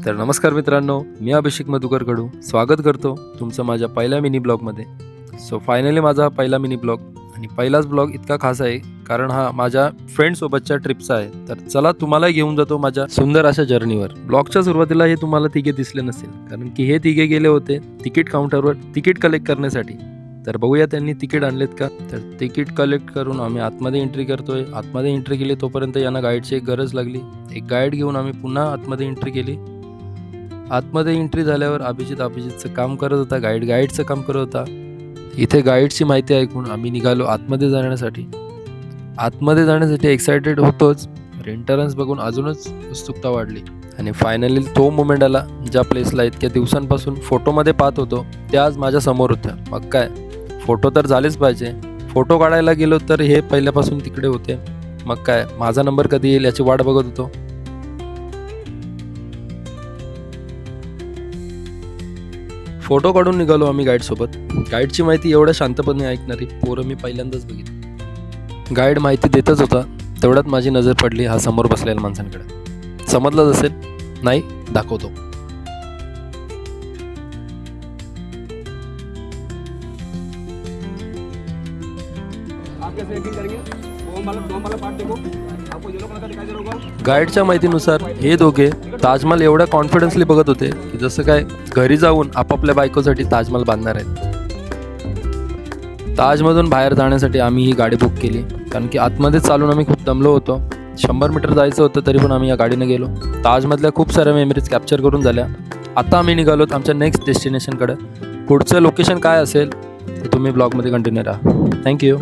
तर नमस्कार मित्रांनो, मी अभिषेक मधुकर कडू स्वागत करतो तुमचं माझ्या पहिल्या मिनी ब्लॉगमध्ये. सो फायनली माझा हा पहिला मिनी ब्लॉग आणि पहिलाच ब्लॉग इतका खास आहे कारण हा माझ्या फ्रेंडसोबतच्या ट्रिपचा आहे. तर चला तुम्हाला घेऊन जातो माझ्या सुंदर अशा जर्नीवर. ब्लॉगच्या सुरुवातीला हे तुम्हाला तिघे दिसले नसेल कारण की हे तिघे गेले होते तिकीट काउंटरवर तिकीट कलेक्ट करण्यासाठी. तर बघूया त्यांनी तिकीट आणलेत का. तर तिकीट कलेक्ट करून आम्ही आतमध्ये एंट्री करतोय. आतमध्ये एंट्री केली तोपर्यंत यांना गाईडची एक गरज लागली. एक गाईड घेऊन आम्ही पुन्हा आतमध्ये एंट्री केली. आतमध्ये एंट्री झाल्यावर अभिजितचं काम करत होता, गाईडचं काम करत होता. इथे गाईडची माहिती ऐकून आम्ही निघालो आतमध्ये जाण्यासाठी एक्सायटेड होतोच. एंट्रन्स बघून अजूनच उत्सुकता वाढली आणि फायनली तो मोमेंट आला ज्या प्लेसला इतक्या दिवसांपासून फोटोमध्ये पाहत होतो त्या आज माझ्या समोर होत्या. मग काय, फोटो तर झालेच पाहिजे. फोटो काढायला गेलो तर हे पहिल्यापासून तिकडे होते. मग काय, माझा नंबर कधी येईल याची वाट बघत होतो. फोटो काढून निघालो आम्ही गाईडसोबत. गाईडची माहिती एवढ्या शांतपणे ऐकणारी पोरं मी पहिल्यांदाच बघितली. गाईड माहिती देतच होता तेवढ्यात माझी नजर पडली हा समोर बसलेल्या माणसांकडे. समजलंच असेल, नाही दाखवतो. गाईडच्या माहितीनुसार हे दोघे ताजमहल एवढ्या कॉन्फिडन्सली बघत होते की जसं काय घरी जाऊन आपापल्या बायकोसाठी ताजमहल बांधणार आहेत. ताजमधून बाहेर जाण्यासाठी आम्ही ही गाडी बुक केली कारण की आतमध्ये चालून आम्ही खूप दमलो होतो. 100 मीटर जायचं होतं तरी पण आम्ही या गाडीने गेलो. ताजमधल्या खूप साऱ्या मेमरीज कॅप्चर करून झाल्या. आता आम्ही निघालोत आमच्या नेक्स्ट डेस्टिनेशनकडे. पुढचं लोकेशन काय असेल ते तुम्ही ब्लॉगमध्ये कंटिन्यू राहा. थँक्यू.